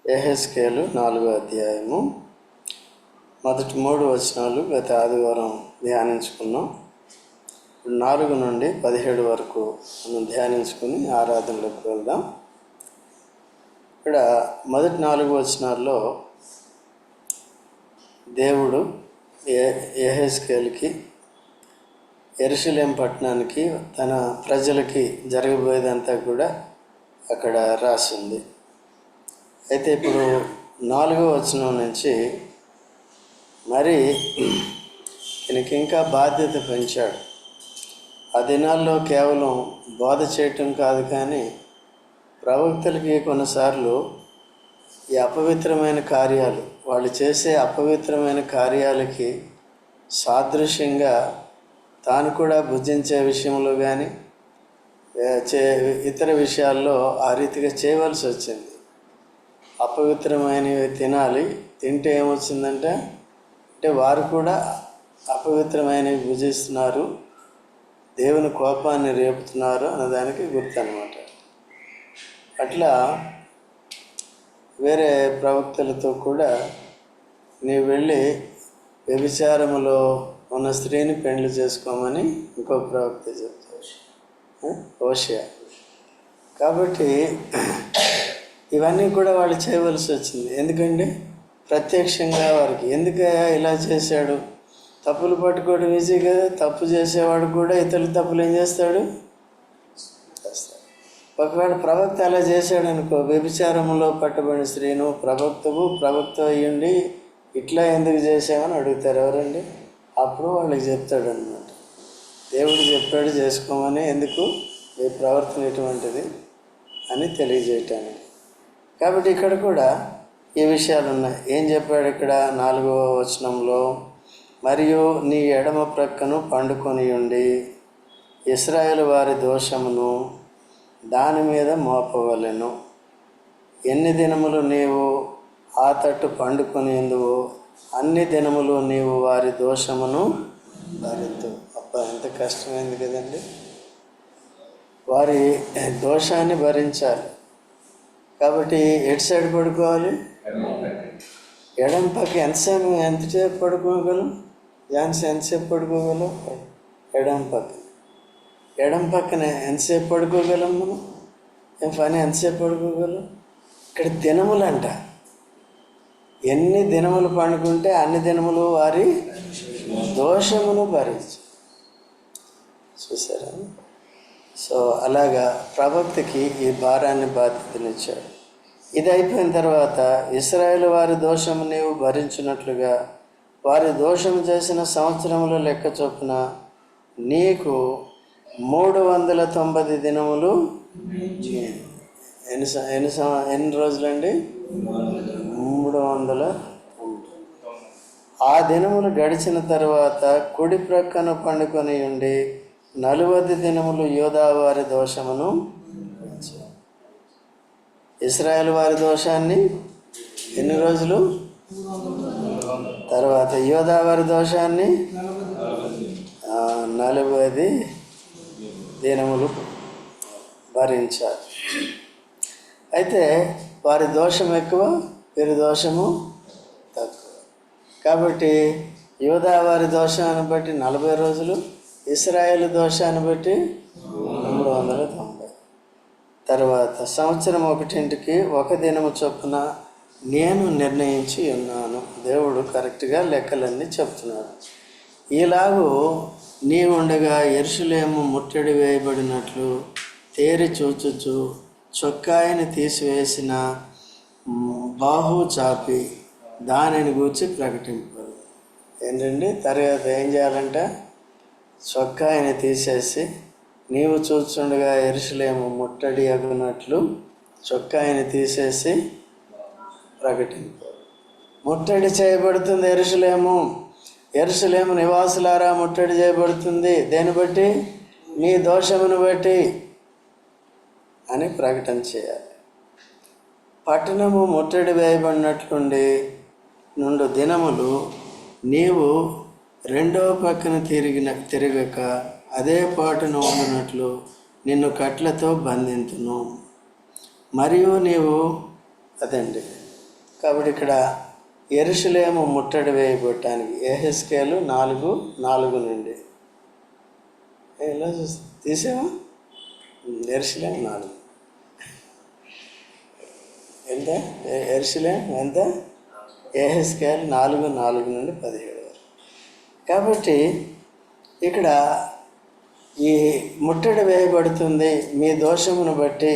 యెహెజ్కేలు 4వ అధ్యాయము మొదటి 3 వచనాలు గత ఆదివారం ధ్యానించుకున్నాం. 4 నుండి 17 వరకు మనం ధ్యానించుకుని ఆరాధనలోకి వెళ్దాం. ఇక్కడ మొదటి 4 వచనాల్లో దేవుడు యెహెజ్కేలుకి యెరూషలేము పట్టణానికి తన ప్రజలకి జరగబోయేదంతా కూడా అక్కడ రాసింది. అయితే ఇప్పుడు 4వ వచనం నుంచి మరి ఈయనకి ఇంకా బాధ్యత పెంచాడు. ఆ దినాల్లో కేవలం బోధ చేయటం కాదు, కానీ ప్రవక్తలకి కొన్నిసార్లు ఈ అపవిత్రమైన కార్యాలు, వాళ్ళు చేసే అపవిత్రమైన కార్యాలకి సాదృశ్యంగా తాను కూడా భుజించే విషయంలో కానీ ఇతర విషయాల్లో ఆ రీతిగా చేయవలసి వచ్చింది. అపవిత్రమైనవి తినాలి, తింటే ఏమొచ్చిందంటే వారు కూడా అపవిత్రమైనవి భుజిస్తున్నారు, దేవుని కోపాన్ని రేపుతున్నారు అన్నదానికి గుర్తు అన్నమాట. అట్లా వేరే ప్రవక్తలతో కూడా నీవు వెళ్ళి వ్యభిచారములో ఉన్న స్త్రీని పెండ్లి చేసుకోమని ఇంకో ప్రవక్త చెప్తాడు, హోషేయ. కాబట్టి ఇవన్నీ కూడా వాళ్ళు చేయవలసి వచ్చింది. ఎందుకంటే ప్రత్యక్షంగా వారికి ఎందుకయ్యా ఇలా చేశాడు, తప్పులు పట్టుకోవడం ఈజీ కదా. తప్పు చేసేవాడు కూడా ఇతరులు తప్పులు ఏం చేస్తాడు, చేస్తాడు. ఒకవేళ ప్రవక్త అలా చేశాడు అనుకో, వ్యభిచారంలో పట్టబడిన స్త్రీను ప్రవక్త అయ్యుండి ఇట్లా ఎందుకు చేసామని అడుగుతారు ఎవరండి. అప్పుడు వాళ్ళకి చెప్తాడు అన్నమాట, దేవుడు చెప్పాడు చేసుకోమని, ఎందుకు ఈ ప్రవర్తన ఎటువంటిది అని తెలియజేయటానికి. కాబట్టి ఇక్కడ కూడా ఈ విషయాలు ఉన్నాయి. ఏం చెప్పాడు ఇక్కడ 4వ వచనంలో, మరియు నీ ఎడమ ప్రక్కను పండుకొని ఉండి ఇశ్రాయేలు వారి దోషమును దాని మీద మోపవలెను. ఎన్ని దినములు నీవు ఆ తట్టు పండుకొని ఉందువో అన్ని దినములు నీవు వారి దోషమును భరించు. అబ్బా, ఎంత కష్టమైంది కదండి. వారి దోషాన్ని భరించాలి. కాబట్టి ఎటు సైడ్ పడుకోవాలి, ఎడం పక్క. ఎంతసేపు పడుకోగలం జాన్స్, ఎంతసేపు పడుకోగలం ఎడం పక్కన ఎంతసేపు పడుకోగలం మనం, ఏం పని ఎంతసేపు పడుకోగలం. ఇక్కడ దినములంట, ఎన్ని దినములు పండుకుంటే అన్ని దినములు వారి దోషమును భరించు. చూసారా? సో అలాగా ప్రవక్తకి ఈ భారాన్ని బాధ్యతనిచ్చాడు. ఇది అయిపోయిన తర్వాత ఇశ్రాయేలు వారి దోషము నీవు భరించినట్లుగా వారి దోషము చేసిన సంవత్సరముల లెక్క చొప్పున నీకు 390 దినములు. ఎన్ని రోజులండి? 390. ఆ దినములు గడిచిన తర్వాత కుడి ప్రక్కన పండుకొని ఉండి 40 దినములు యోధా వారి దోషమును, ఇశ్రాయేలు వారి దోషాన్ని ఎన్ని రోజులు, తర్వాత యోధా వారి దోషాన్ని 40 దినములు భరించాలి. అయితే వారి దోషం ఎక్కువ, వీరి దోషము తక్కువ. కాబట్టి యోధా వారి దోషాన్ని బట్టి 40 రోజులు, ఇశ్రాయేలు దోషాన్ని బట్టి 390. తర్వాత సంవత్సరం ఒకటింటికి 1 దినము చొప్పున నేను నిర్ణయించి ఉన్నాను. దేవుడు కరెక్ట్గా లెక్కలన్నీ చెప్తున్నాడు. ఈలాగూ నీ ఉండగా యెరూషలేము ముట్టడి వేయబడినట్లు తేరి చూచుచు చొక్కాయిని తీసివేసిన బాహు చాపి దానిని గూర్చి ప్రకటింపారు. ఏంటండి? తర్వాత ఏం చేయాలంట? చొక్కాయిని తీసేసి నీవు చూస్తుండగా యెరూషలేము ముట్టడి అగునట్లు చొక్కాయిని తీసేసి ప్రకటింపారు. ముట్టడి చేయబడుతుంది యెరూషలేము నివాసులారా, ముట్టడి చేయబడుతుంది. దేని బట్టి? నీ దోషమును బట్టి అని ప్రకటన చేయాలి. పట్టణము ముట్టడి వేయబడినట్లుండి నుండు దినములు నీవు రెండవ పక్కన తిరగక అదే పాటున ఉండినట్లు నిన్ను కట్లతో బంధింతును. మరియు నీవు అదండి కాబట్టి ఇక్కడ యెరూషలేము ముట్టడి వేయబడటానికి యెహెజ్కేలు 4:4 నుండి ఎలా చూస్తా తీసేమా యెరూషలేము 4 ఎంత యెరూషలేము ఎంత యెహెజ్కేలు 4:4 నుండి 17 వరకు. కాబట్టి ఇక్కడ ఈ ముట్టడి వేయబడుతుంది మీ దోషమును బట్టి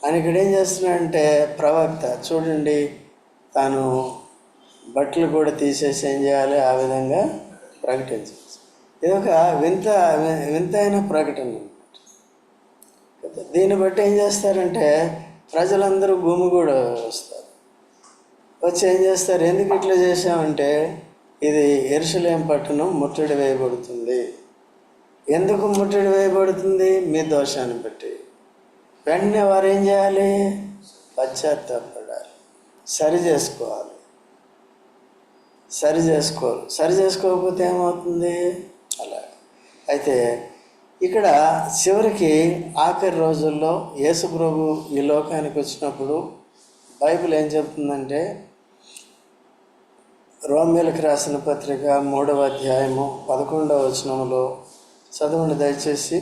అని ఇక్కడ ఏం చేస్తున్నాడంటే ప్రవక్త చూడండి, తాను బట్టలు కూడా తీసేసి ఏం చేయాలి, ఆ విధంగా ప్రకటించాలి. ఇది ఒక వింతైన ప్రకటన. దీన్ని బట్టి ఏం చేస్తారంటే ప్రజలందరూ భూమి కూడా వస్తారు, వచ్చి ఏం చేస్తారు, ఎందుకు ఇట్లా చేశామంటే ఇది యెరూషలేము పట్టణం ముట్టడి వేయబడుతుంది. ఎందుకు ముట్టడి వేయబడుతుంది? మీ దోషాన్ని బట్టి. వెంటనే వారు ఏం చేయాలి, పశ్చాత్తాపడాలి, సరి చేసుకోకపోతే ఏమవుతుంది అలా. అయితే ఇక్కడ చివరికి ఆఖరి రోజుల్లో యేసు ప్రభు ఈ లోకానికి వచ్చినప్పుడు బైబిల్ ఏం చెప్తుందంటే, రోమీయులకు రాసిన పత్రిక 3వ అధ్యాయము 11వ వచనంలో చదవండి దయచేసి.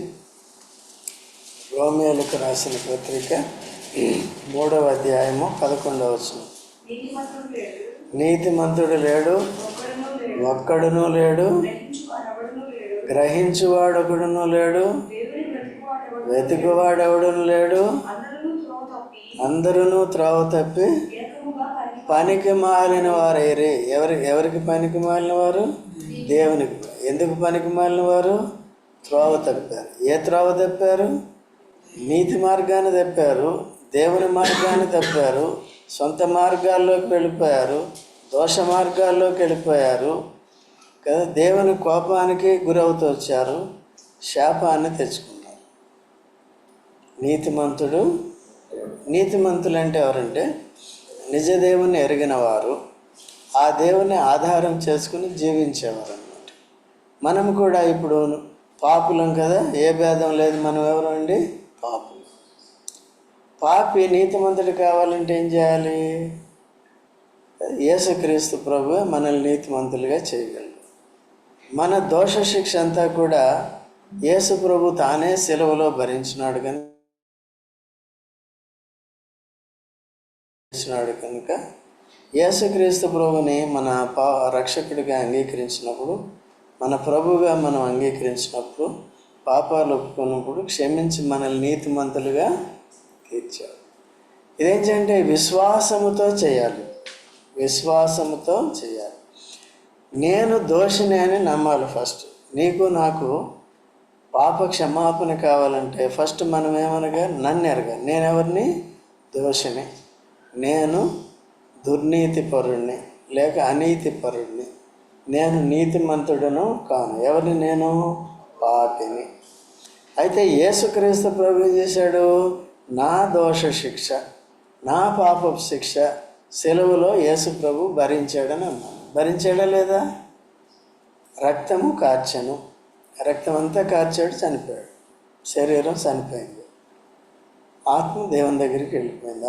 రోమీయులకు రాసిన పత్రిక 3వ అధ్యాయము 11వ వచనం. నీతిమంతుడు లేడు, ఒక్కడునూ లేడు, గ్రహించువాడొకడునూ లేడు, వెతుకువాడెవడును లేడు, అందరూ త్రోవ తప్పి పనికి మాలిన వారైరి. ఎవరికి పనికి మాలిన వారు? దేవునికి. ఎందుకు పనికి మాలిన వారు? త్రోవ తప్పారు. ఏ త్రోవ తప్పారు? నీతి మార్గాన్ని తప్పారు, దేవుని మార్గాన్ని తప్పారు, సొంత మార్గాల్లోకి వెళ్ళిపోయారు, దోష మార్గాల్లోకి వెళ్ళిపోయారు కదా. దేవుని కోపానికి గురవుతూ వచ్చారు, శాపాన్ని తెచ్చుకున్నారు. నీతిమంతులు అంటే ఎవరంటే నిజ దేవుని ఎరిగిన వారు, ఆ దేవుని ఆధారం చేసుకుని జీవించేవారు అన్నమాట. మనం కూడా ఇప్పుడు పాపులం కదా, ఏ భేదం లేదు, మనం ఎవరు అండి? పాపులు. పాపి నీతిమంతుడు కావాలంటే ఏం చేయాలి? యేసుక్రీస్తు ప్రభువే మనల్ని నీతిమంతులుగా చేయగలరు. మన దోష శిక్ష అంతా కూడా యేసు ప్రభు తానే సిలువలో భరించినాడు కనుక యేసుక్రీస్తు ప్రభుని మన రక్షకుడిగా అంగీకరించినప్పుడు, మన ప్రభువుగా మనం అంగీకరించినప్పుడు, పాపాలు ఒప్పుకున్నప్పుడు క్షమించి మనల్ని నీతిమంతులుగా తీర్చాడు. ఇదేంటంటే విశ్వాసముతో చేయాలి. నేను దోషిని అని నమ్మాలి ఫస్ట్. నీకు నాకు పాప క్షమాపణ కావాలంటే ఫస్ట్ మనం ఏమనగా నన్ను ఎరగా, నేనెవరిని? దోషిని, నేను దుర్నీతి పరుణ్ణి లేక అనీతి పరుణ్ణి, నేను నీతిమంతుడను కాను. ఎవరిని? నేను పాపిని. అయితే యేసుక్రీస్తు ప్రభు ఏం చేశాడు? నా దోష శిక్ష, నా పాపపు శిక్ష సెలవులో యేసు ప్రభు భరించాడని అన్నాను. భరించాడా లేదా? రక్తము కార్చెను, రక్తం అంతా కార్చాడు, చనిపోయాడు, శరీరం చనిపోయింది, ఆత్మ దేవుని దగ్గరికి వెళ్ళిపోయింది.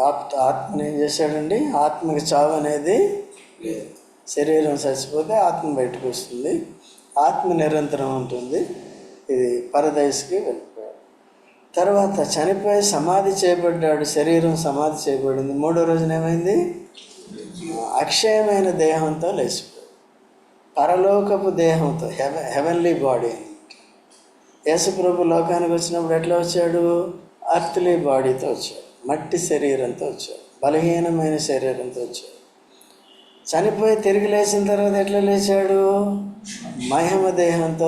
ఆత్మను ఏం చేశాడండి? ఆత్మకి చావు అనేది లేదు. శరీరం చచ్చిపోతే ఆత్మ బయటకు వస్తుంది, ఆత్మ నిరంతరం ఉంటుంది. ఇది పరదైస్కి వెళ్ళిపోయాడు. తర్వాత చనిపోయి సమాధి చేయబడ్డాడు, శరీరం సమాధి చేయబడింది. 3వ రోజున ఏమైంది? అక్షయమైన దేహంతో లేచిపోయాడు, పరలోకపు దేహంతో, హెవెన్లీ బాడీ అని. యేసుప్రభు లోకానికి వచ్చినప్పుడు ఎట్లా వచ్చాడు? అర్త్లీ బాడీతో వచ్చాడు, మట్టి శరీరంతో వచ్చాడు, బలహీనమైన శరీరంతో వచ్చాడు. చనిపోయి తిరిగి లేచిన తర్వాత ఎట్లా లేచాడు? మహిమ దేహంతో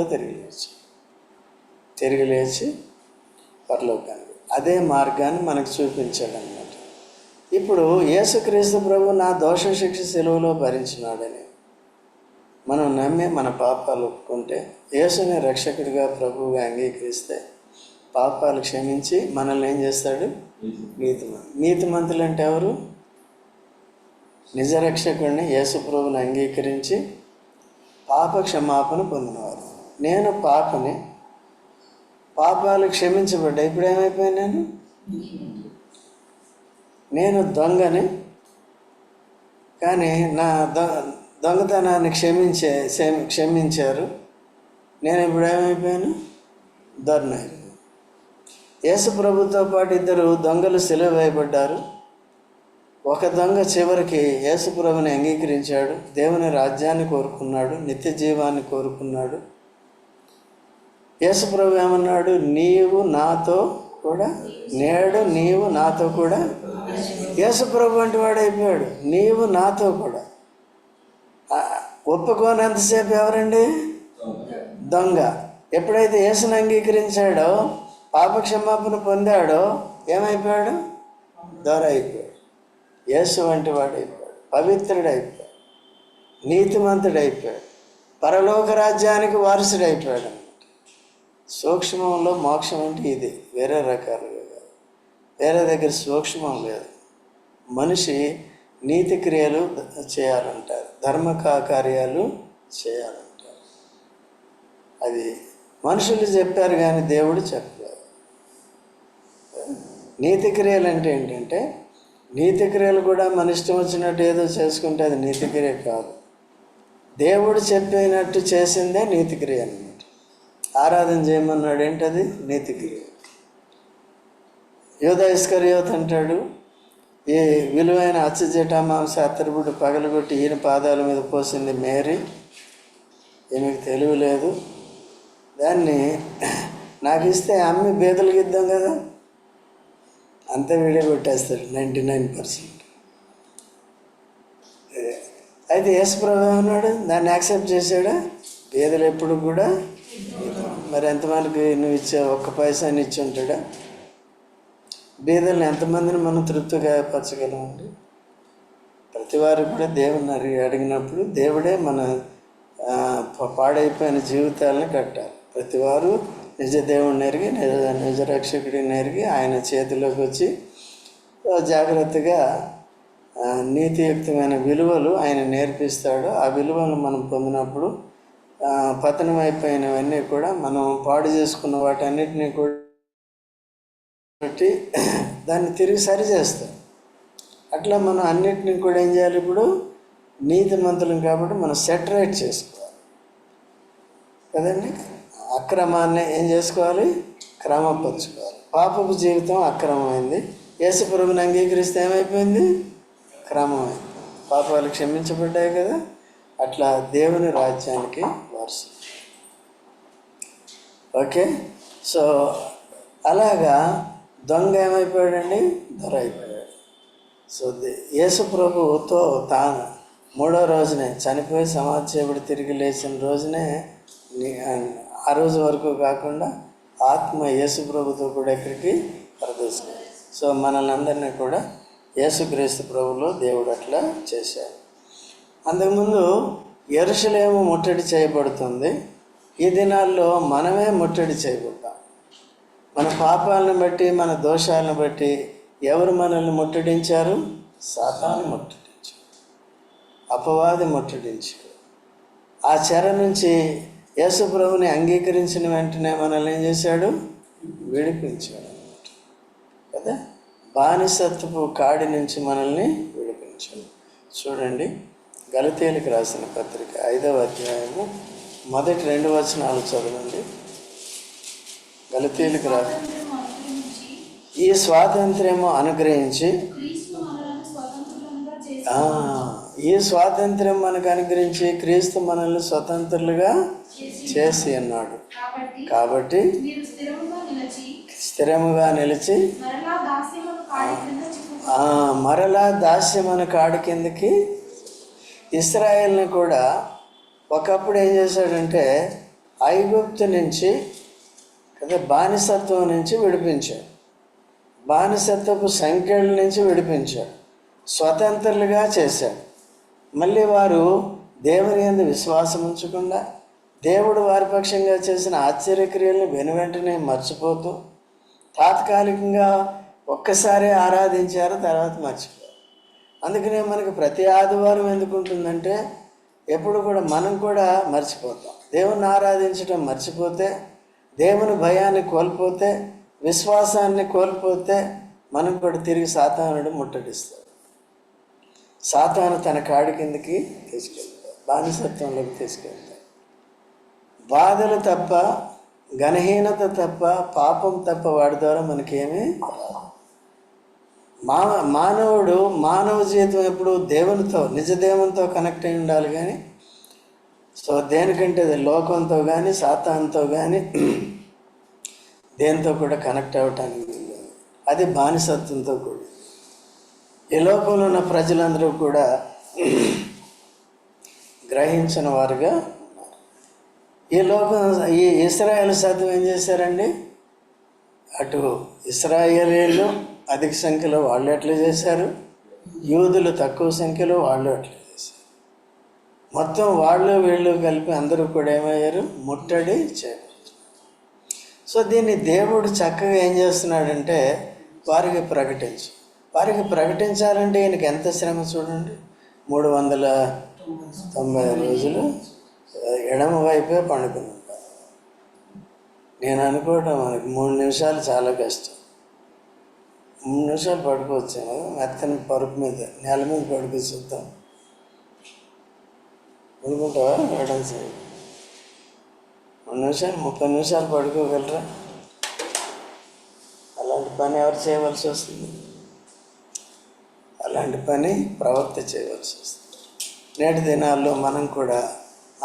తిరిగి లేచి పరలోకానికి, అదే మార్గాన్ని మనకు చూపించాడు అన్నమాట. ఇప్పుడు యేసుక్రీస్తు ప్రభు నా దోష శిక్ష సెలవులో భరించినాడని మనం నమ్మి మన పాపాలు ఒప్పుకుంటే, యేసుని రక్షకుడిగా ప్రభువుగా అంగీకరిస్తే పాపాలు క్షమించి మనల్ని ఏం చేస్తాడు? నీతిమంతులు అంటే ఎవరు? నిజ రక్షకుడిని యేసు ప్రభుని అంగీకరించి పాప క్షమాపణ పొందినవారు. నేను పాపని, పాపాలు క్షమించబడ్డా, ఇప్పుడు ఏమైపోయాను? నేను దొంగని, కానీ నా దొంగతనాన్ని క్షమించారు. నేను ఇప్పుడు ఏమైపోయాను? దొరనైపోయాను. యేసు ప్రభుతో పాటు ఇద్దరు దొంగలు సిలువ వేయబడ్డారు. ఒక దొంగ చివరికి యేసు ప్రభుని అంగీకరించాడు, దేవుని రాజ్యాన్ని కోరుకున్నాడు, నిత్య జీవాన్ని కోరుకున్నాడు. యేసు ప్రభు ఏమన్నాడు? నీవు నాతో కూడా నీవు నాతో కూడా. యేసు ప్రభు వంటి వాడు అయిపోయాడు. నీవు నాతో కూడా. ఒప్పుకోనంతసేపు ఎవరండి? దొంగ. ఎప్పుడైతే యేసుని అంగీకరించాడో, పాపక్షమాపణ పొందాడో, ఏమైపోయాడు? దొర అయిపోయాడు. యేసు వంటి వాడు అయిపోయాడు. పవిత్రుడైపోయాడు, నీతిమంతుడైపోయాడు, పరలోక రాజ్యానికి వారసుడైపోయాడు అన్నమాట. సూక్ష్మంలో మోక్షం అంటే ఇది, వేరే రకాలుగా కాదు. వేరే దగ్గర సూక్ష్మం లేదు. మనిషి నీతి క్రియలు చేయాలంటారు, ధర్మ కార్యాలు చేయాలంటారు. అది మనుషులు చెప్పారు కానీ దేవుడు చెప్పారు. నీతి క్రియలు అంటే ఏంటంటే, నీతి క్రియలు కూడా మన ఇష్టం వచ్చినట్టు ఏదో చేసుకుంటే అది నీతి క్రియ కాదు. దేవుడు చెప్పినట్టు చేసిందే నీతి క్రియ అన్నమాట. ఆరాధన చేయమన్నాడు, ఏంటది? నీతి క్రియ. యూదా ఇస్కరియోతు అంటాడు, ఈ విలువైన అచ్చజటామాంస అత్తరుబుడ్డు పగలగొట్టి ఈయన పాదాల మీద పోసింది మేరీ, ఈమెకు తెలివి లేదు, దాన్ని నాకు ఇస్తే అమ్మి బేదలకు ఇద్దాం కదా. అంతా వీడియో కొట్టేస్తాడు 99%. అయితే యేసు ప్రభు ఏమన్నాడు? దాన్ని యాక్సెప్ట్ చేశాడా? బేదలు ఎప్పుడు కూడా. మరి ఎంతమందికి నువ్వు ఇచ్చా? ఒక్క పైసాని ఇచ్చి ఉంటాడా? బీదల్ని ఎంతమందిని మనం తృప్తిగా పరచగలమండి? ప్రతి వారు కూడా దేవుని అడిగినప్పుడు దేవుడే మన పాడైపోయిన జీవితాలను కట్టాలి. ప్రతి వారు నిజ దేవుడిని ఎరిగి, నిజ రక్షకుడిని ఎరిగి ఆయన చేతిలోకి వచ్చి జాగ్రత్తగా నీతియుక్తమైన విలువలు ఆయన నేర్పిస్తాడు. ఆ విలువలు మనం పొందినప్పుడు పతనం అయిపోయినవన్నీ కూడా, మనం పాడు చేసుకున్న వాటన్నిటినీ కూడా బట్టి దాన్ని తిరిగి సరి చేస్తాం. అట్లా మనం అన్నిటినీ కూడా ఏం చేయాలి? ఇప్పుడు నీతిమంతులం కాబట్టి మనం సెటరేట్ చేసుకోవాలి కదండి. అక్రమాన్ని ఏం చేసుకోవాలి? క్రమపరచుకోవాలి. పాపపు జీవితం అక్రమమైంది. యేసు ప్రభువుని అంగీకరిస్తే ఏమైపోయింది? క్రమమైంది. పాపాలు క్షమించబడ్డాయి కదా. అట్లా దేవుని రాజ్యానికి వారసు. ఓకే. సో అలాగా దొంగ ఏమైపోయాడండి? దొర అయిపోయాడు. సో యేసు ప్రభువుతో తాను 3వ రోజునే చనిపోయి సమాధి చేయబడి తిరిగి లేచిన రోజునే, ఆ రోజు వరకు కాకుండా ఆత్మ యేసు ప్రభుతో కూడా ఎక్కడికి ప్రవేశించింది. సో మనల్ని అందరినీ కూడా యేసుక్రీస్తు ప్రభువులో దేవుడు అట్లా చేశాడు. అంతకుముందు యెరూషలేము ముట్టడి చేయబడుతుంది. ఈ దినాల్లో మనమే ముట్టడి చేయబడ్డాం. మన పాపాలను బట్టి, మన దోషాలను బట్టి ఎవరు మనల్ని ముట్టడించారు? సాతాను ముట్టడించారు, అపవాది ముట్టడించారు. ఆ చెర నుంచి యేసు ప్రభువుని అంగీకరించిన వెంటనే మనల్ని ఏం చేశాడు? విడిపించాడు అన్నమాట కదా. బానిసత్వపు కాడి నుంచి మనల్ని విడిపించాడు. చూడండి, గలతీయులకు రాసిన పత్రిక 5వ అధ్యాయము మొదటి 2 వచనాలు చదవండి. గలతీయులకు ఈ స్వాతంత్ర్యము అనుగ్రహించి, ఈ స్వాతంత్ర్యం మనకు అనుగ్రహించి క్రీస్తు మనల్ని స్వతంత్రులుగా చేసి అన్నాడు. కాబట్టి స్థిరముగా నిలిచి మరలా దాస్యమను కాడి కిందకి. ఇశ్రాయేల్ని కూడా ఒకప్పుడు ఏం చేశాడంటే ఐగుప్తు నుంచి కదా, బానిసత్వం నుంచి విడిపించాడు, బానిసత్వపు సంఖ్యల నుంచి విడిపించాడు, స్వతంత్రులుగా చేశాడు. మళ్ళీ వారు దేవుని యందు విశ్వాసం ఉంచకుండా దేవుడు వారి పక్షంగా చేసిన ఆశ్చర్యక్రియలను వెనువెంటనే మర్చిపోతూ తాత్కాలికంగా ఒక్కసారి ఆరాధించారు, తర్వాత మర్చిపోయారు. అందుకనే మనకు ప్రతి ఆదివారం ఎందుకు ఉంటుందంటే, ఎప్పుడు కూడా మనం కూడా మర్చిపోతాం. దేవుని ఆరాధించడం మర్చిపోతే, దేవుని భయాన్ని కోల్పోతే, విశ్వాసాన్ని కోల్పోతే మనం కూడా తిరిగి సాతానుడు ముట్టడిస్తాడు. సాతాను తన కాడి కిందకి తీసుకెళ్తాడు, బానిసత్వంలోకి తీసుకెళ్తాడు. బాధలు తప్ప, ఘనహీనత తప్ప, పాపం తప్ప వాడి ద్వారా మనకేమీ మానవుడు మానవ జీవితం ఎప్పుడు దేవునితో, నిజ దేవునితో కనెక్ట్ అయి ఉండాలి. కానీ సో దేనికంటే లోకంతో కానీ సాతానుతో కానీ దేనితో కూడా కనెక్ట్ అవ్వటానికి వీలు. అది బానిసత్వంతో కూడా. ఈ లోకంలో ఉన్న ప్రజలందరూ కూడా గ్రహించిన వారుగా ఉన్నారు. ఈ ఇశ్రాయేలు శాతం ఏం చేశారండి? అటు ఇశ్రాయేలీలు అధిక సంఖ్యలో వాళ్ళు ఎట్లా చేశారు, యూదులు తక్కువ సంఖ్యలో వాళ్ళు అట్లా చేశారు. మొత్తం వాళ్ళు వీళ్ళు కలిపి అందరూ కూడా ఏమయ్యారు? ముట్టడి చేయబడ్డారు. సో దీన్ని దేవుడు చక్కగా ఏం చేస్తున్నాడంటే వారికి ప్రకటించాలంటే ఈయనకి ఎంత శ్రమ చూడండి. 390 రోజులు ఎడమ వైపే పండుకుని ఉంటారు. నేను అనుకోవటం మనకి 3 నిమిషాలు చాలా కష్టం. 3 నిమిషాలు పడుకోవచ్చాను, మెత్తని పరుపు మీద నేల మీద పడుకో చూద్దాం. అనుకుంటావా? ఎడం సైడ్ 3 నిమిషాలు 30 నిమిషాలు పడుకోగలరా? అలాంటి పని ఎవరు చేయవలసి వస్తుంది? అలాంటి పని ప్రవక్త చేయవలసి వస్తుంది. నేటి దినాల్లో మనం కూడా,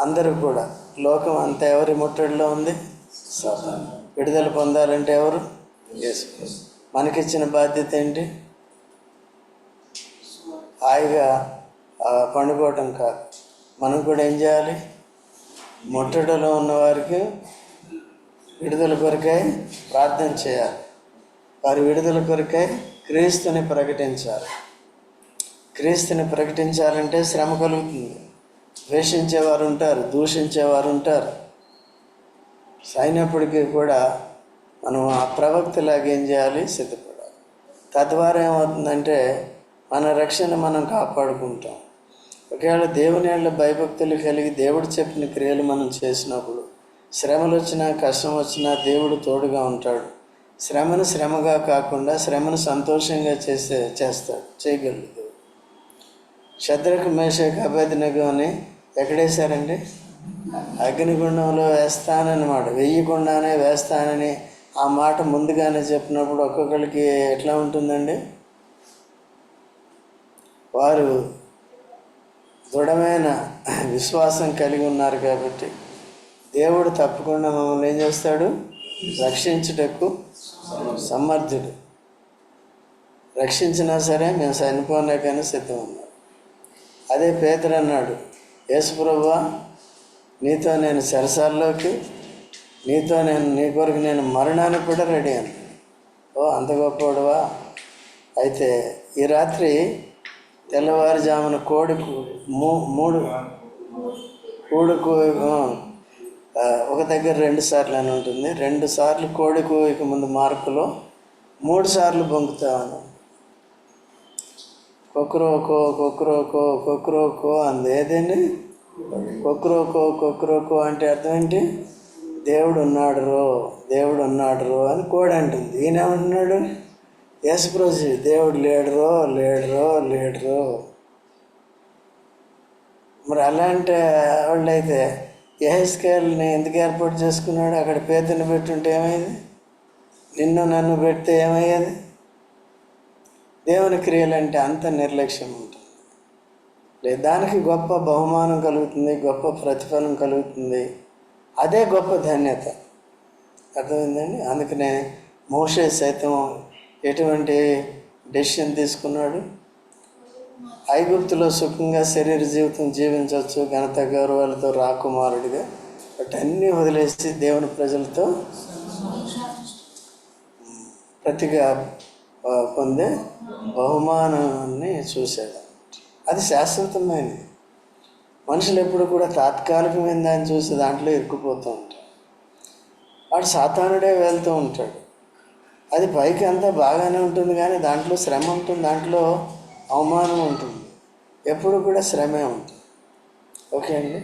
అందరూ కూడా, లోకం అంతా ఎవరి ముట్టడిలో ఉంది? సాతాను. విడుదల పొందాలంటే ఎవరు? యేసు. మనకిచ్చిన బాధ్యత ఏంటి? హాయిగా పండుకోవటం కాదు. మనం కూడా ఏం చేయాలి? ముట్టడిలో ఉన్నవారికి విడుదల కొరకై ప్రార్థన చేయాలి. వారి విడుదల కొరకై క్రీస్తుని ప్రకటించాలి. క్రీస్తుని ప్రకటించాలంటే శ్రమ కలుగుతుంది. ద్వేషించేవారు ఉంటారు, దూషించేవారు ఉంటారు. అయినప్పటికీ కూడా మనం ఆ ప్రవక్తలాగా ఏం చేయాలి? సిద్ధపడాలి. తద్వారా ఏమవుతుందంటే మన రక్షణ మనం కాపాడుకుంటాం. ఒకవేళ దేవుని యెడల భయభక్తులు కలిగి దేవుడు చెప్పిన క్రియలు మనం చేసినప్పుడు శ్రమలు వచ్చినా కష్టం వచ్చినా దేవుడు తోడుగా ఉంటాడు. శ్రమను శ్రమగా కాకుండా శ్రమను సంతోషంగా చేస్తాడు, చేయగలడు. షద్రకు మేషకు అబేద్నెగోని ఎక్కడేశారండి? అగ్నిగుండంలో వేస్తానన్నమాట. వెయ్యకుండానే వేస్తానని ఆ మాట ముందుగానే చెప్పినప్పుడు ఒక్కొక్కరికి ఎట్లా ఉంటుందండి? వారు దృఢమైన విశ్వాసం కలిగి ఉన్నారు కాబట్టి దేవుడు తప్పకుండా మమ్మల్ని ఏం చేస్తాడు? రక్షించుటకు సమర్థుడు. రక్షించినా సరే మేము చనిపోలేకనే సిద్ధం ఉన్నాం. అదే పేతురు అన్నాడు, యేసు ప్రభువా, నీతో నేను చెరసాల్లోకి, నీ కొరకు నేను మరణానికి కూడా రెడీ అన్నాడు. ఓ అంత గొప్పవాడువా? అయితే ఈ రాత్రి తెల్లవారుజామున ఒక దగ్గర 2 సార్లు అని ఉంటుంది. 2 సార్లు కోడి కూయక ముందు మార్కులో 3 సార్లు బొంకుతాను. కొక్రోకో అంది. ఏదండి? కొక్రోకో అంటే అర్థం ఏంటి? దేవుడు ఉన్నాడు రో అని కోడి అంటుంది. ఈయన ఏమంటున్నాడు? యేసుప్రభు దేవుడు లేడురో. మరి అలాంటి వాళ్ళైతే యెహెజ్కేలుని ఎందుకు ఏర్పాటు చేసుకున్నాడు? అక్కడ పేతుని పెట్టుంటే ఏమయ్యేది? నిన్ను నన్ను పెడితే ఏమయ్యేది? దేవుని క్రియలంటే అంత నిర్లక్ష్యం ఉంటుంది. దానికి గొప్ప బహుమానం కలుగుతుంది, గొప్ప ప్రతిఫలం కలుగుతుంది. అదే గొప్ప ధన్యత. అర్థమైందండి? అందుకనే మోషే సైతం ఎటువంటి డెసిషన్ తీసుకున్నాడు? ఐగుప్తులో సుఖంగా శరీర జీవితం జీవించవచ్చు, ఘనత గౌరవాలతో రాకుమారుడిగా, వాటన్నీ వదిలేసి దేవుని ప్రజలతో ప్రతిగా పొందే బహుమానాన్ని చూశాడు. అది శాశ్వతమైనది. మనుషులు ఎప్పుడు కూడా తాత్కాలికమైన దాన్ని చూసి దాంట్లో ఇరుక్కుపోతూ ఉంటారు. వాడు సాతానుడే వెళ్తూ ఉంటాడు. అది పైకి అంతా బాగానే ఉంటుంది, కానీ దాంట్లో శ్రమ ఉంటుంది, దాంట్లో అవమానం ఉంటుంది, ఎప్పుడు కూడా శ్రమే ఉంటుంది. ఓకే అండి.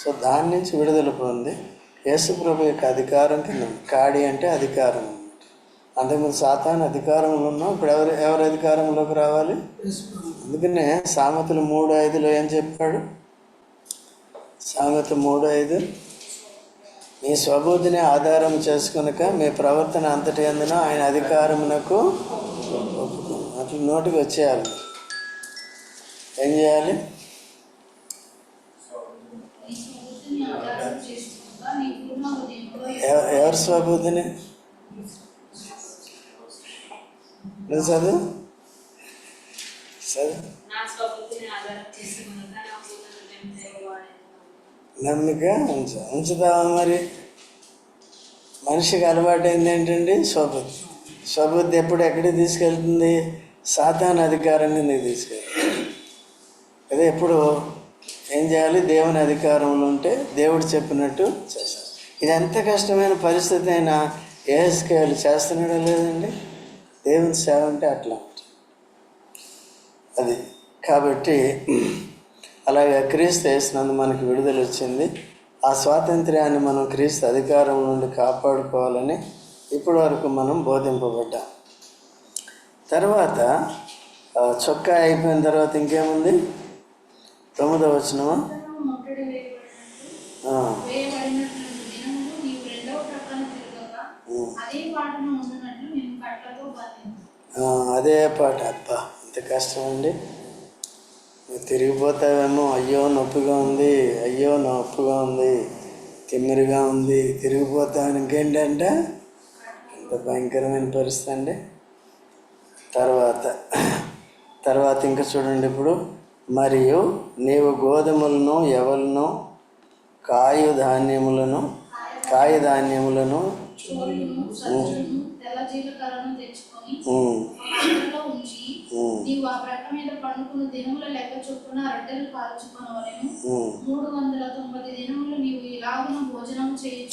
సో దాని నుంచి విడుదల పొంది యేసు ప్రభు యొక్క అధికారం కింద, కాడి అంటే అధికారం, అంతకుముందు సాతాను అధికారంలో ఉన్నాం, ఇప్పుడు ఎవరి అధికారంలోకి రావాలి? అందుకనే సామెతలు 3:5 ఏం చెప్పాడు? సామెత 3:5, మీ స్వబుద్ధిని ఆధారం చేసుకునక మీ ప్రవర్తన అంతటి అందున ఆయన అధికారమునకు అట్లా నోటికి వచ్చేయాలి. ఏం చేయాలి? ఎవరి స్వబుద్ధిని? నువ్వు చదువు నమ్మిక ఉంచుతావా? మరి మనిషికి అలవాటు అయింది ఏంటండి? స్వబుద్ధి. స్వబుద్ధి ఎప్పుడు ఎక్కడికి తీసుకెళ్తుంది? సాతాను అధికారాన్ని నీకు తీసుకెళ్తుంది. అదే ఎప్పుడు ఏం చేయాలి? దేవుని అధికారంలో ఉంటే దేవుడు చెప్పినట్టు చేస్తారు. ఇది ఎంత కష్టమైన పరిస్థితి అయినా యెహెజ్కేలు చేస్తున్నాడో లేదండి? దేవుని సేవ అంటే అట్లా అది. కాబట్టి అలాగే క్రీస్తు యేసునందు మనకు విడుదల వచ్చింది. ఆ స్వాతంత్ర్యాన్ని మనం క్రీస్తు అధికారం నుండి కాపాడుకోవాలని ఇప్పటి వరకు మనం బోధింపబడ్డాం. తర్వాత చొక్కా అయిపోయిన తర్వాత ఇంకేముంది? 9వ వచనమా? అదే పాట. అబ్బా ఎంత కష్టం అండి! నువ్వు తిరిగిపోతావేమో, అయ్యో నొప్పిగా ఉంది, అయ్యో నొప్పిగా ఉంది, తిమ్మిరిగా ఉంది, తిరిగిపోతావు. ఇంకేంటంటే ఎంత భయంకరమైన పరిస్థితి అండి. తర్వాత ఇంకా చూడండి ఇప్పుడు, మరియు నీవు గోధుమలను, ఎవలను, కాయధాన్యములను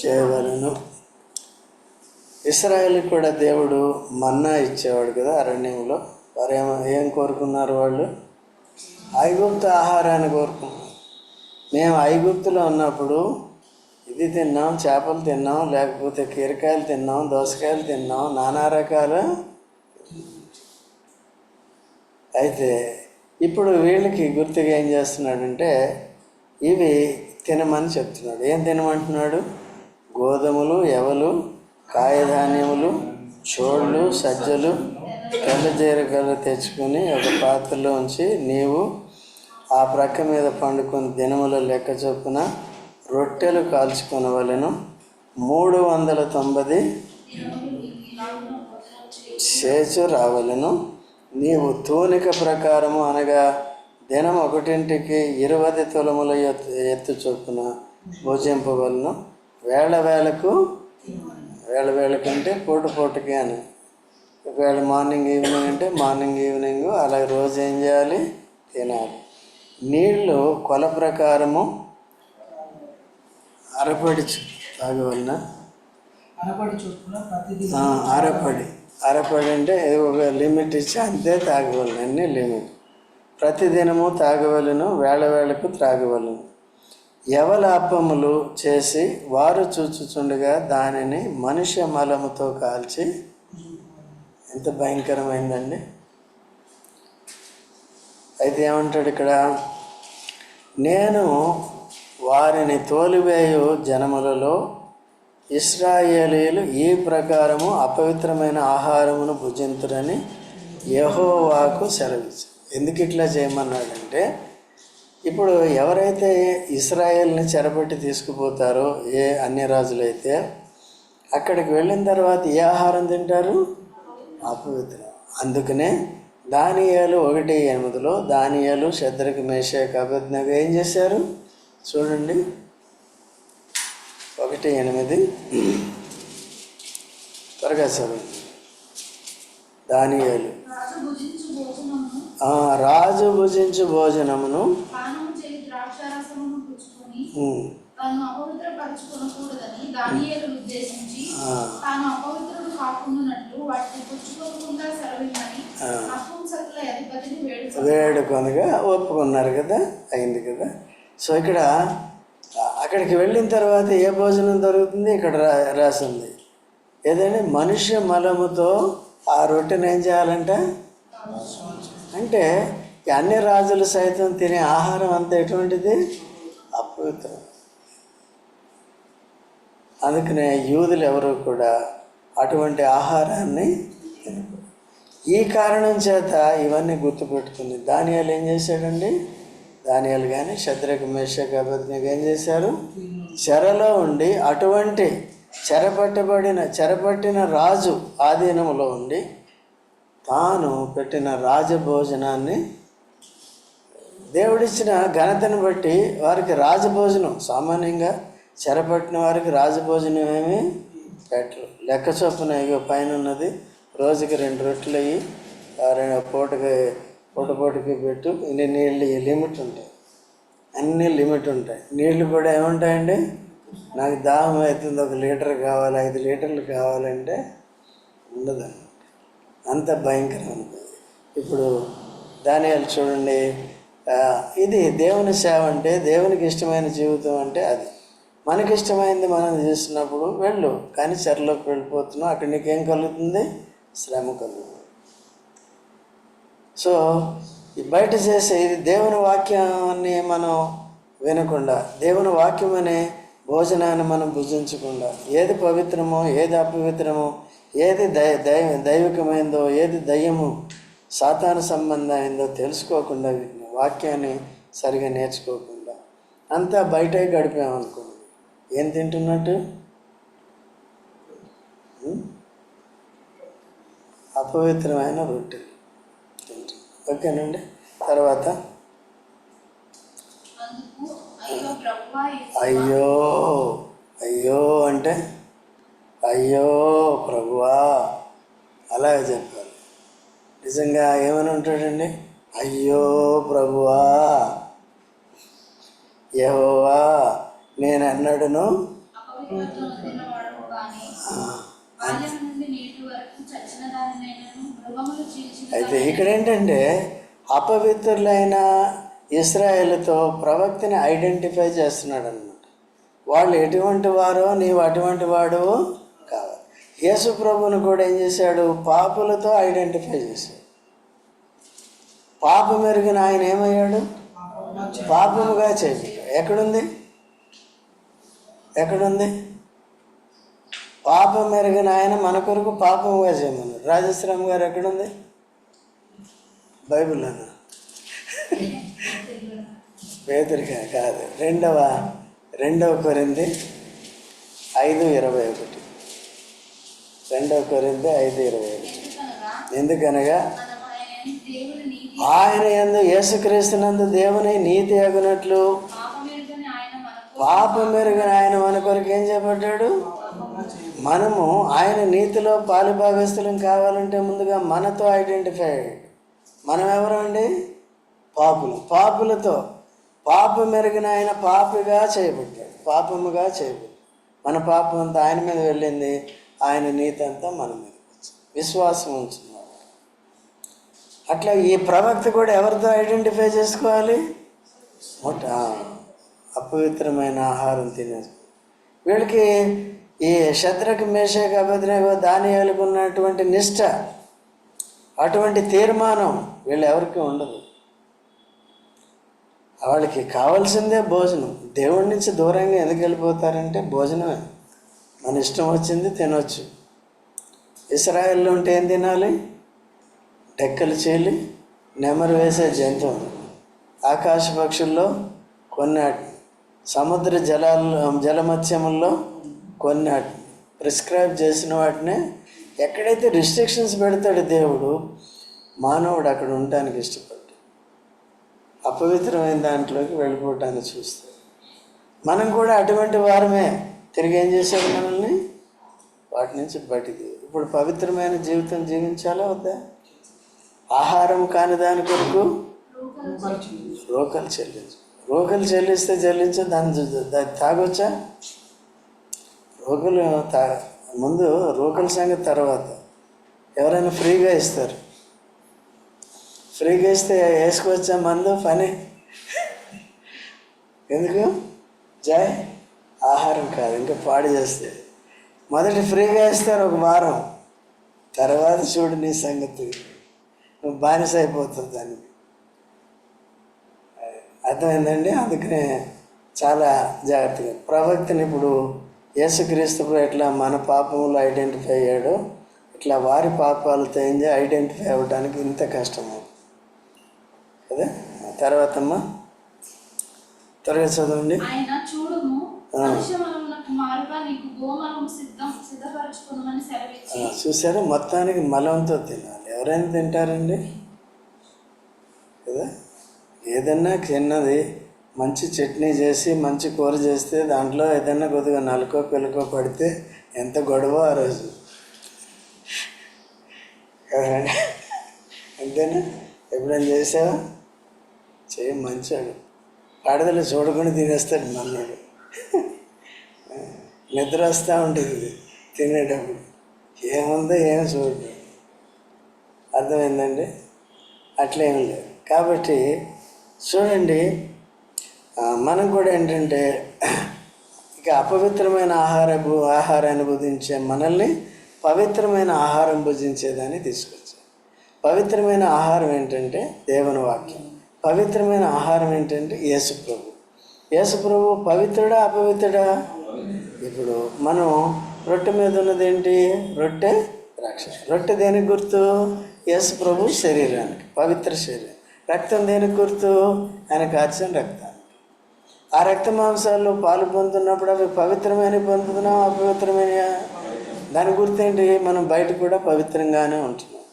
చేయవలెను. ఇశ్రాయేలుకి కూడా దేవుడు మన్నా ఇచ్చేవాడు కదా అరణ్యంలో. వారు ఏం కోరుకున్నారు? వాళ్ళు ఐగుప్తు ఆహారాన్ని కోరుకున్నారు. మేము ఐగుప్తులో ఉన్నప్పుడు ఇది తిన్నాం, చేపలు తిన్నాం, లేకపోతే కీరకాయలు తిన్నాం, దోసకాయలు తిన్నాం, నానా రకాల. అయితే ఇప్పుడు వీళ్ళకి గుర్తుగా ఏం చేస్తున్నాడంటే ఇవి తినమని చెప్తున్నాడు. ఏం తినమంటున్నాడు? గోధుమలు, ఎవలు, కాయధాన్యములు, చోళ్ళు, సజ్జలు, తెల్ల జీలకర్ర తెచ్చుకొని ఒక పాత్రలో ఉంచి నీవు ఆ ప్రక్క మీద పండుకొని దినముల లెక్క చొప్పున రొట్టెలు కాల్చుకొనవలెను. 390 సేచు రావలెను. నీవు తూనిక ప్రకారము అనగా దినం 1ంటికి 20 తులముల ఎత్తు చొప్పున భుజింపవలను. వేళ అంటే పూటకి అని. ఒకవేళ మార్నింగ్ ఈవినింగ్ అంటే మార్నింగ్ ఈవినింగ్, అలాగే రోజు ఏం చేయాలి? తినాలి. నీళ్ళు కొల ప్రకారము అరపడి తాగవలన. అరపడి అంటే ఒక లిమిట్ ఇచ్చి అంతే తాగవలను. అన్నీ లిమిట్. ప్రతిదినము తాగవలను, వేళకు త్రాగవలను. ఎవల అప్పములు చేసి వారు చూచుచుండగా దానిని మనుష్య మలముతో కాల్చి. ఎంత భయంకరమైందండి! అయితే ఏమంటాడు ఇక్కడ? నేను వారిని తోలివేయు జనములలో ఇశ్రాయేలీయులు ఈ ప్రకారము అపవిత్రమైన ఆహారమును భుజింతురని యెహోవాకు సెలవిచ్చు. ఎందుకు ఇట్లా చేయమన్నాడంటే, ఇప్పుడు ఎవరైతే ఇశ్రాయేల్ని చెరపట్టి తీసుకుపోతారో ఏ అన్య రాజులైతే, అక్కడికి వెళ్ళిన తర్వాత ఏ ఆహారం తింటారు? అపవిత్రం. అందుకనే దానియేలు 1:8 దానియేలు, షద్రకు, మేషాకు, అబేద్నెగో ఏం చేశారు చూడండి. 1:8 త్వరగా చదవండి. దానియేలు, రాజు భుజించు భోజనమును వేడుకొనగా ఒప్పుకున్నారు కదా, అయింది కదా. సో ఇక్కడ అక్కడికి వెళ్ళిన తర్వాత ఏ భోజనం దొరుకుతుంది? ఇక్కడ రాసింది ఏదంటే మనుష్య మలముతో ఆ రొట్టెను ఏం చేయాలంట అంటే అన్ని రాజులు సైతం తినే ఆహారం అంతా ఎటువంటిది? అపవిత్రం. అందుకనే యూదులు ఎవరు కూడా అటువంటి ఆహారాన్ని తినకూడదు. ఈ కారణం చేత ఇవన్నీ గుర్తుపెట్టుకుని దానియేలు ఏం చేశాడండి? దానియేలు కానీ షద్రకు మేషకు అబేద్నెగో ఏం చేశారు? చెరలో ఉండి అటువంటి చెరపట్టిన రాజు ఆధీనంలో ఉండి తాను పెట్టిన రాజభోజనాన్ని దేవుడిచ్చిన ఘనతను బట్టి వారికి రాజభోజనం, సామాన్యంగా చెరపట్టిన వారికి రాజభోజనం ఏమీ పెట్టరు. లెక్క చొప్పున ఇగో పైన ఉన్నది రోజుకి 2 రొట్టెలు అయ్యి పూటకి పెట్టు. ఇన్ని నీళ్ళు లిమిట్ ఉంటాయి, అన్నీ లిమిట్ ఉంటాయి. నీళ్ళు కూడా ఏముంటాయండి? నాకు దాహం అవుతుంది, 1 లీటర్ కావాలి, 5 లీటర్లు కావాలంటే ఉండదండి, అంత భయంకరం ఉంటుంది. ఇప్పుడు దానియేలు చూడండి, ఇది దేవుని సేవ అంటే, దేవునికి ఇష్టమైన జీవితం అంటే అది. మనకి ఇష్టమైంది మనం చేస్తున్నప్పుడు వెళ్ళు, కానీ చెరలోకి వెళ్ళిపోతున్నావు, అక్కడ నీకేం కలుగుతుంది? శ్రమ కలుగుతుంది. సో ఈ బయట చేసే ఇది దేవుని వాక్యాన్ని మనం వినకుండా, దేవుని వాక్యం అనే భోజనాన్ని మనం భుజించకుండా, ఏది పవిత్రమో ఏది అపవిత్రమో, ఏది దైవికమైందో ఏది దయ్యము సాతాను సంబంధమైందో తెలుసుకోకుండా, వీటిని వాక్యాన్ని సరిగా నేర్చుకోకుండా అంతా బయటే గడిపామనుకోండి, ఏం తింటున్నట్టు? అపవిత్రమైన రొట్టెలు తింటున్నాం. ఓకేనండి. తర్వాత అయ్యో అయ్యో అంటే అయ్యో ప్రభువా అలాగే చెప్పాలి. నిజంగా ఏమని ఉంటాడండి? అయ్యో ప్రభువా యెహోవా నేను అన్నాడును. అయితే ఇక్కడ ఏంటంటే అపవిత్రులైన ఇశ్రాయేలుతో ప్రవక్తని ఐడెంటిఫై చేస్తున్నాడు అన్నమాట. వాళ్ళు ఎటువంటి వారో నీవు అటువంటి వాడు కావాలి. యేసు ప్రభువును కూడా ఏం చేశాడు? పాపులతో ఐడెంటిఫై చేశాడు. పాపం ఎరిగిన ఆయన ఏమయ్యాడు? పాపముగా చేయబడ్డాడు. ఎక్కడుంది? పాపం ఎరిగిన ఆయన మన కొరకు పాపముగా చేయమన్నాడు. రాజశ్రామ్ గారు ఎక్కడుంది బైబిల్లోనా? పేతురుగా కాదు, 2 కొరింథీ 5:21. 2 కొరింథీ 5:21. ఎందుకనగా ఆయన యందు యేసుక్రీస్తునందు దేవుని నీతి అగునట్లు పాపం మెరుగని ఆయన మన కొరకు ఏం చేయబడ్డాడు? మనము ఆయన నీతిలో పాలుభాగస్తులం కావాలంటే ముందుగా మనతో ఐడెంటిఫై అయ్యాడు. మనం ఎవరండి? పాపులతో పాపం మెరుగిన ఆయన పాపిగా చేయబడ్డాడు, పాపముగా చేయబడ్డాడు. మన పాపం అంతా ఆయన మీద వెళ్ళింది, ఆయన నీతి అంతా మన మీద విశ్వాసం ఉంచున్నాడు. అట్లా ఈ ప్రవక్త కూడా ఎవరితో ఐడెంటిఫై చేసుకోవాలి? అపవిత్రమైన ఆహారం తినేసి. వీళ్ళకి ఈ షద్రకు మేషకు అబేద్నెగో దానియేలుకు ఉన్నటువంటి నిష్ఠ, అటువంటి తీర్మానం వీళ్ళు ఎవరికి ఉండదు. వాళ్ళకి కావాల్సిందే భోజనం. దేవుడి నుంచి దూరంగా ఎందుకు వెళ్ళిపోతారంటే భోజనమే, మన ఇష్టం వచ్చింది తినొచ్చు. ఇశ్రాయేల్లో ఉంటే ఏం తినాలి? డెక్కలు చీలి నెమరు వేసే జంతువులు, ఆకాశ పక్షుల్లో కొన్ని, సముద్ర జలమత్స్యముల్లో కొన్ని ప్రిస్క్రైబ్ చేసిన వాటినే. ఎక్కడైతే రిస్ట్రిక్షన్స్ పెడతాడు దేవుడు, మానవుడు అక్కడ ఉండటానికి ఇష్టపడ్డాడు. అపవిత్రమైన దాంట్లోకి వెళ్ళిపోవటానికి చూస్తాడు. మనం కూడా అటువంటి వారమే. తిరిగి ఏం చేశాడు? మనల్ని వాటి నుంచి బయటికి. ఇప్పుడు పవిత్రమైన జీవితం జీవించాలా వద్దా? ఆహారం కాని దాని కొరకు రోకలు చెల్లించు. రోకలు చెల్లిస్తే దాన్ని తాగొచ్చా? ముందు రోకల సంగతి తర్వాత. ఎవరైనా ఫ్రీగా ఇస్తారు, ఫ్రీగా ఇస్తే వేసుకోవచ్చా మందు? పని ఎందుకు? ఆహారం కాదు, ఇంకా పాడు చేస్తే. మొదటి ఫ్రీగా ఇస్తారు ఒక వారం, తర్వాత చూడు నీ సంగతి, నువ్వు బానిస అయిపోతుంది దానికి. అర్థమైందండి? అందుకనే చాలా జాగ్రత్తగా ప్రవక్తని ఇప్పుడు యేసుక్రీస్తు ఎట్లా మన పాపములు ఐడెంటిఫై అయ్యాడో ఇట్లా వారి పాపాలతో ఐడెంటిఫై అవ్వడానికి ఇంత కష్టము కదా. తర్వాత అమ్మా త్వరగా చదవండి. చూసారా, మొత్తానికి మలంతో తినాలి. ఎవరైనా తింటారండి కదా. ఏదన్నా చిన్నది మంచి చట్నీ చేసి మంచి కూర చేస్తే దాంట్లో ఏదన్నా కొద్దిగా నలుకో పిల్లకో పడితే ఎంత గొడవ ఆ రోజు కదండి. అంతేనా? ఎప్పుడైనా చేసావా? చేయి మంచాడు ఆడదలు చూడకుండా తినేస్తాడు మన్నాడు. నిద్ర వస్తూ ఉంటుంది తినేటప్పుడు, ఏముందో ఏం చూడు. అర్థమైందండి? అట్లేం లేదు. కాబట్టి చూడండి, మనం కూడా ఏంటంటే ఇక అపవిత్రమైన ఆహారాన్ని భుజించే మనల్ని పవిత్రమైన ఆహారం భుజించేదాన్ని తీసుకొచ్చాం. పవిత్రమైన ఆహారం ఏంటంటే దేవుని వాక్యం. పవిత్రమైన ఆహారం ఏంటంటే యేసుప్రభు. యేసుప్రభు పవిత్రుడా అపవిత్రుడా? ఇప్పుడు మనం రొట్టె మీద ఉన్నది ఏంటి? రొట్టె రాక్షసు. రొట్టె దేనికి గుర్తు? యేసుప్రభు శరీరానికి, పవిత్ర శరీరం. రక్తం దేనికి గుర్తు? ఆయన కార్చిన రక్తాన్ని. ఆ రక్త మాంసాల్లో పాలు పొందుతున్నప్పుడు అవి పవిత్రమైన పొందుతున్నాం, అపవిత్రమైన దాని గుర్తేంటి? మనం బయట కూడా పవిత్రంగానే ఉంటున్నాం.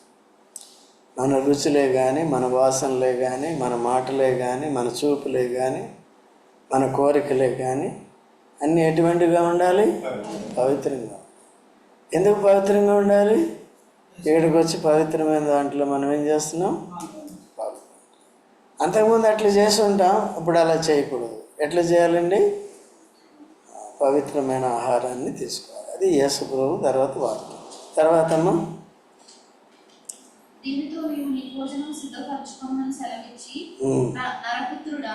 మన రుచులే కానీ, మన వాసనలే కానీ, మన మాటలే కానీ, మన చూపులే కానీ, మన కోరికలే కానీ అన్నీ ఎటువంటిగా ఉండాలి? పవిత్రంగా. ఎందుకు పవిత్రంగా ఉండాలి? ఇక్కడికి వచ్చి పవిత్రమైన దాంట్లో మనం ఏం చేస్తున్నాం? అంతకుముందు అట్లా చేసి ఉంటాం, ఇప్పుడు అలా చేయకూడదు. ఎట్లా చేయాలండి? పవిత్రమైన ఆహారాన్ని తీసుకోవాలి. అది యేసు ప్రభు తర్వాత వాక్యం. తర్వాత అమ్మ దీనితో నీవు నీ భోజనం సిద్ధపరచుకోమని సెలవిచ్చి, నరపుత్రుడా,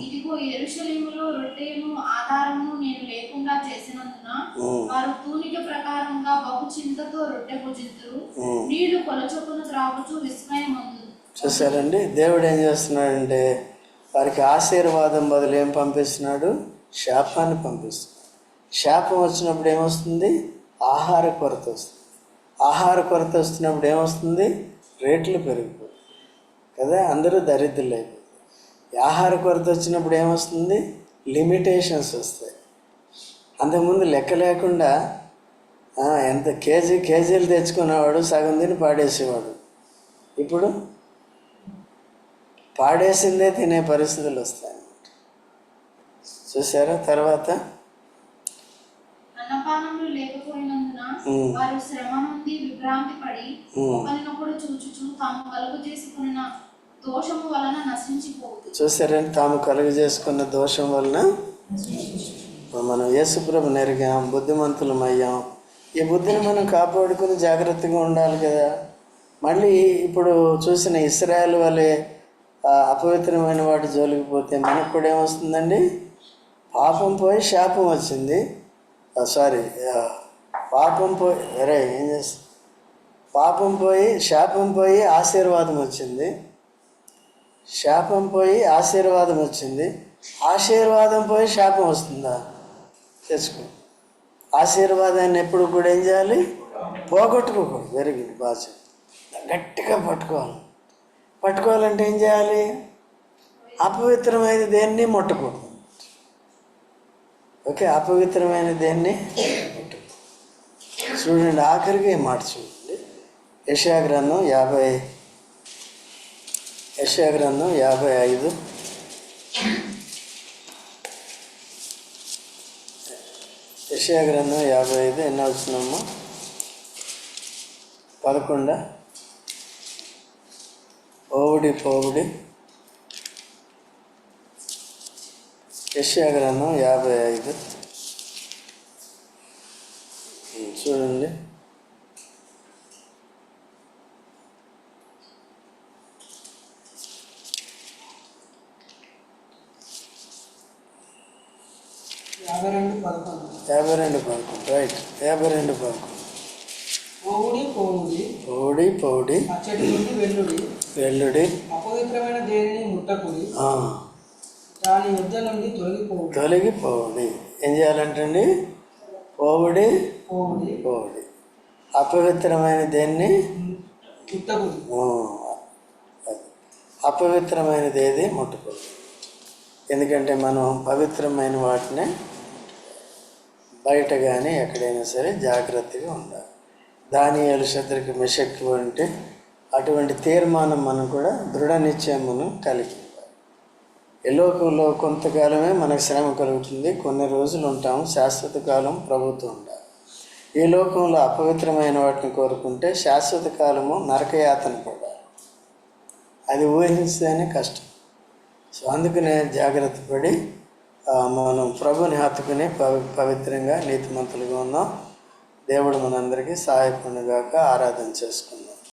ఇదిగో యెరూషలేములో రొట్టెను ఆధారమును నేను లేకుండా చేసినందున వారు తూనిక ప్రకారంగా బహు చింతతో రొట్టె భుజింతురు, నీళ్లు కొలచొప్పున త్రాగుచూ విస్మయమందు. చూసారండి, దేవుడు ఏం చేస్తున్నాడంటే వారికి ఆశీర్వాదం బదులు ఏం పంపిస్తున్నాడు? శాపాన్ని పంపిస్తున్నాడు. శాపం వచ్చినప్పుడు ఏమొస్తుంది? ఆహార కొరత వస్తుంది. ఆహార కొరత వస్తున్నప్పుడు ఏమొస్తుంది? రేట్లు పెరిగిపోతాయి కదా, అందరూ దరిద్రులు అయిపోతారు. ఆహార కొరత వచ్చినప్పుడు ఏమొస్తుంది? లిమిటేషన్స్ వస్తాయి. అంతకుముందు లెక్క లేకుండా ఎంత కేజీలు తెచ్చుకునేవాడు, సగం తిని పాడేసేవాడు. ఇప్పుడు పాడేసిందే తినే పరిస్థితులు వస్తాయి. చూసారా? తర్వాత అన్నపానములు లేకపోయినందున వారు శ్రమ నుండి విభ్రాంతి పడి ఒకరినొకడు చూచుచు తాము కలుగు చేసుకున్న దోషము వలన నశించిపోతుంది. చూసారంటే తాము కలుగు చేసుకున్న దోషం వలన మనం యేసుప్రభు నెరిగాం, బుద్ధిమంతులం అయ్యాం. ఈ బుద్ధిని మనం కాపాడుకుని జాగ్రత్తగా ఉండాలి కదా. మళ్ళీ ఇప్పుడు చూసిన ఇశ్రాయేల్ వలె అపవిత్రమైన వాటి జోలికి పోతే మనకు కూడా ఏమొస్తుందండి? పాపం పోయి శాపం వచ్చింది. పాపం పోయి ఏం చేస్తుంది? పాపం పోయి శాపం పోయి ఆశీర్వాదం వచ్చింది. శాపం పోయి ఆశీర్వాదం వచ్చింది. ఆశీర్వాదం పోయి శాపం వస్తుందా? తెచ్చుకో. ఆశీర్వాదాన్ని ఎప్పుడు కూడా ఏం చేయాలి? పోగొట్టుకోకూడదు. వెరిగింది బాగా, గట్టిగా పట్టుకోవాలంటే ఏం చేయాలి? అపవిత్రమైన దేన్ని ముట్టకూడదు. ఓకే, అపవిత్రమైన దేన్ని ముట్టకూడదు. చూడండి, ఆఖరికి మాట చూడండి. యెషయా గ్రంథం 55. యెషయా గ్రంథం 55 ఎన్నో వచ్చినమ్మా? 11. పోవుడి యెషయా గ్రంథం 55 చూడండి. 52:11 రైట్. 52:11 పౌడి అచ్చటి నుండి వెల్లుడి అపవిత్రమైన దేనిని ముట్టకుడి, దాని యుద్ధ నుండి తొలగిపోవుడి. ఏం చేయాలంటండి? పోవుడి అపవిత్రమైన దేన్ని ముట్టకుడి. అపవిత్రమైనది ఏది ముట్టకూడదు. ఎందుకంటే మనం పవిత్రమైన వాటిని బయట కానీ ఎక్కడైనా సరే జాగ్రత్తగా ఉండాలి. దానియేలు, శద్రకు, మెషకు వంటి అటువంటి తీర్మానం మనం కూడా దృఢ నిశ్చయమును కలిగి ఉండాలి. ఈ లోకంలో కొంతకాలమే మనకు శ్రమ కలుగుతుంది, కొన్ని రోజులు ఉంటాము, శాశ్వత కాలం ప్రభుతో ఉండాలి. ఈ లోకంలో అపవిత్రమైన వాటిని కోరుకుంటే శాశ్వత కాలము నరకయాతన పడాలి. అది ఊహించేనే కష్టం. సో అందుకనే జాగ్రత్త పడి మనం ప్రభుని హత్తుకుని పవిత్రంగా నీతిమంతులుగా ఉన్నాం. దేవుడు మనందరికీ సహాయపడుగాక. ఆరాధన చేసుకుందాం.